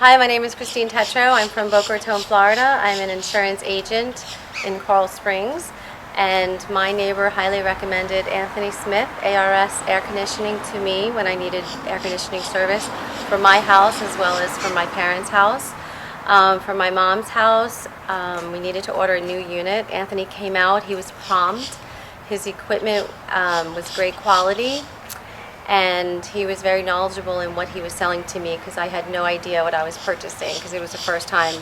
Hi, my name is Christine Tetro. I'm from Boca Raton, Florida. I'm an insurance agent in Coral Springs, and my neighbor highly recommended Anthony Smith, ARS Air Conditioning, to me when I needed air conditioning service for my house as well as for my parents' house. For my mom's house, we needed to order a new unit. Anthony came out. He was prompt. His equipment was great quality, and he was very knowledgeable in what he was selling to me because I had no idea what I was purchasing because it was the first time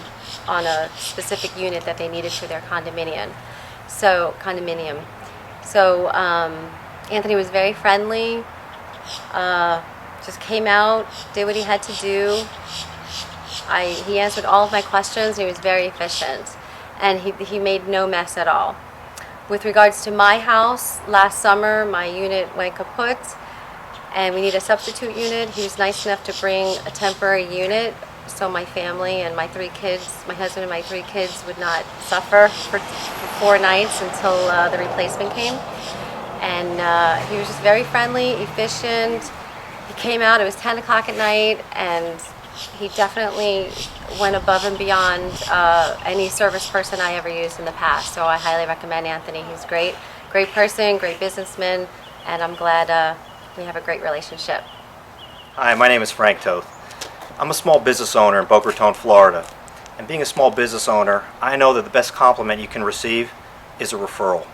on a specific unit that they needed for their condominium. So Anthony was very friendly, just came out, did what he had to do. He answered all of my questions. He was very efficient, and he made no mess at all. With regards to my house, last summer my unit went kaput and we need a substitute unit. He was nice enough to bring a temporary unit so my family and my three kids, my husband and my three kids, would not suffer for 4 nights until the replacement came. And he was just very friendly, efficient. He came out, it was 10 o'clock at night, and he definitely went above and beyond any service person I ever used in the past. So I highly recommend Anthony. He's great, great person, great businessman, and I'm glad we have a great relationship. Hi, my name is Frank Toth. I'm a small business owner in Boca Raton, Florida. And being a small business owner, I know that the best compliment you can receive is a referral.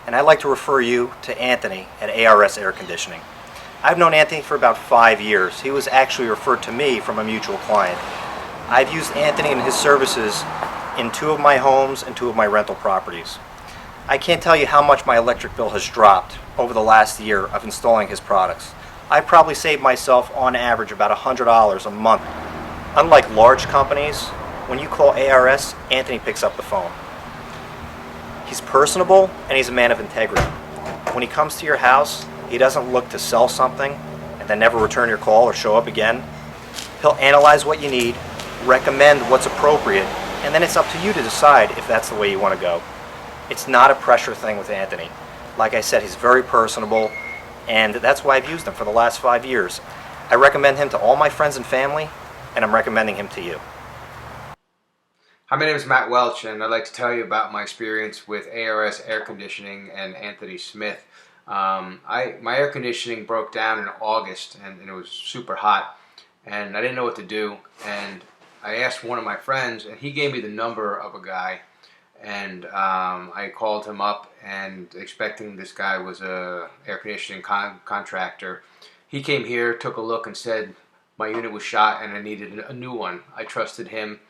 And I'd like to refer you to Anthony at ARS Air Conditioning. I've known Anthony for about 5 years. He was actually referred to me from a mutual client. I've used Anthony and his services in 2 of my homes and 2 of my rental properties. I can't tell you how much my electric bill has dropped over the last year of installing his products. I probably saved myself on average about $100 a month. Unlike large companies, when you call ARS, Anthony picks up the phone. He's personable and he's a man of integrity. When he comes to your house, he doesn't look to sell something and then never return your call or show up again. He'll analyze what you need, recommend what's appropriate, and then it's up to you to decide if that's the way you want to go. It's not a pressure thing with Anthony. Like I said, he's very personable, and that's why I've used him for the last 5 years. I recommend him to all my friends and family, and I'm recommending him to you. Hi, my name is Matt Welch, and I'd like to tell you about my experience with ARS Air Conditioning and Anthony Smith. My air conditioning broke down in August, and it was super hot, and I didn't know what to do. And I asked one of my friends, and he gave me the number of a guy. And I called him up and expecting this guy was a air conditioning contractor. He came here, took a look, and said my unit was shot and I needed a new one. I trusted him.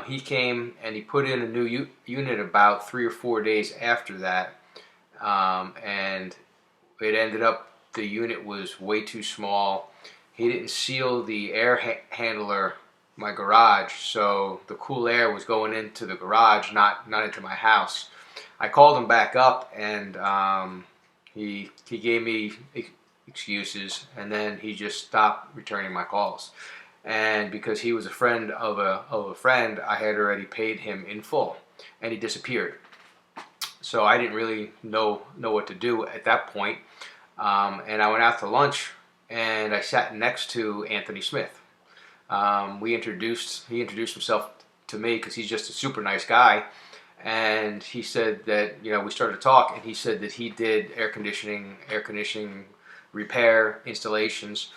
He came and he put in a new unit about 3 or 4 days after that. And it ended up the unit was way too small. He didn't seal the air handler, my garage, so the cool air was going into the garage, not into my house. I called him back up, and he gave me excuses, and then he just stopped returning my calls. And because he was a friend of a friend, I had already paid him in full, and he disappeared. So I didn't really know what to do at that point. And I went out to lunch, and I sat next to Anthony Smith. He introduced himself to me because he's just a super nice guy, and he said that, we started to talk, and he said that he did air conditioning repair installations.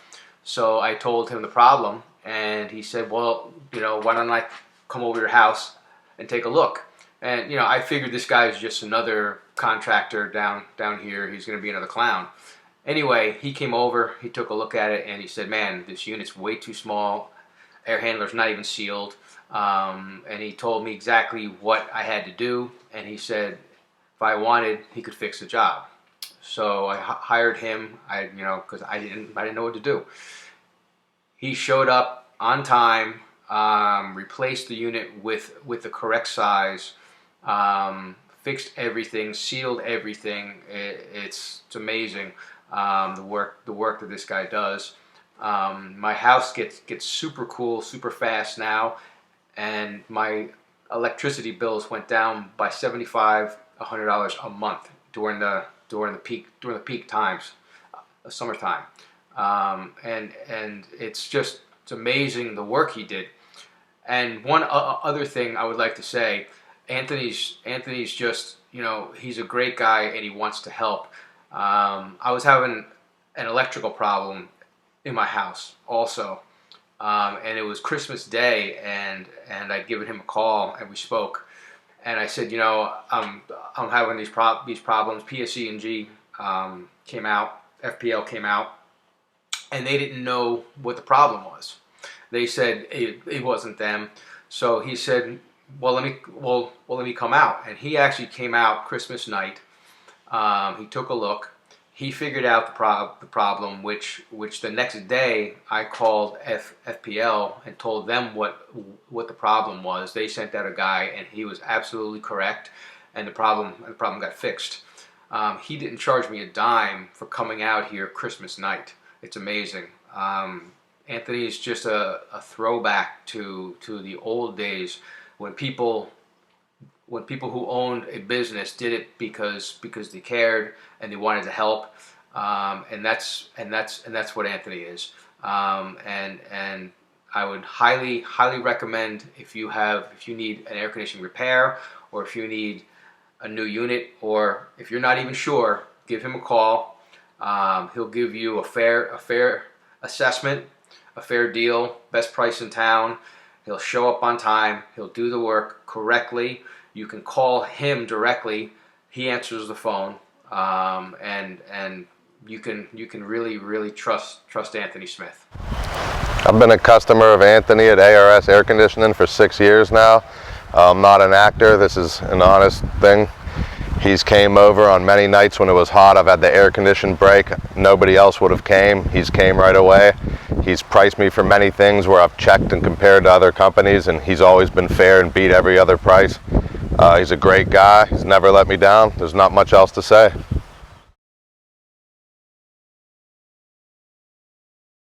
So I told him the problem, and he said, well, why don't I come over to your house and take a look? And I figured this guy's just another contractor down here. He's going to be another clown. Anyway, he came over, he took a look at it, and he said, man, this unit's way too small. Air handler's not even sealed, and he told me exactly what I had to do, and he said if I wanted, he could fix the job. So I hired him, because I didn't know what to do. He showed up on time, replaced the unit with the correct size, fixed everything, sealed everything. It's amazing, the work that this guy does. My house gets super cool, super fast now, and my electricity bills went down by $75–100 a month during the peak times, summertime, and it's amazing the work he did. And one other thing I would like to say, Anthony's just, he's a great guy and he wants to help. I was having an electrical problem in my house also, and it was Christmas Day, and I'd given him a call and we spoke, and I said, I'm having these problems. PSE&G came out, FPL came out, and they didn't know what the problem was. They said it wasn't them. So he said, well, let me come out. And he actually came out Christmas night. He took a look. He figured out the problem, which the next day I called FPL and told them what the problem was. They sent out a guy, and he was absolutely correct, and the problem got fixed. He didn't charge me a dime for coming out here Christmas night. It's amazing. Anthony is just a throwback to the old days when people who owned a business did it because they cared and they wanted to help, and that's what Anthony is. And I would highly recommend, if you need an air conditioning repair, or if you need a new unit, or if you're not even sure, give him a call. He'll give you a fair assessment, a fair deal, best price in town. He'll show up on time. He'll do the work correctly. You can call him directly. He answers the phone, and you can really trust Anthony Smith. I've been a customer of Anthony at ARS Air Conditioning for 6 years now. I'm not an actor. This is an honest thing. He's came over on many nights when it was hot. I've had the air condition break. Nobody else would have came. He's came right away. He's priced me for many things where I've checked and compared to other companies, and he's always been fair and beat every other price. He's a great guy. He's never let me down. There's not much else to say.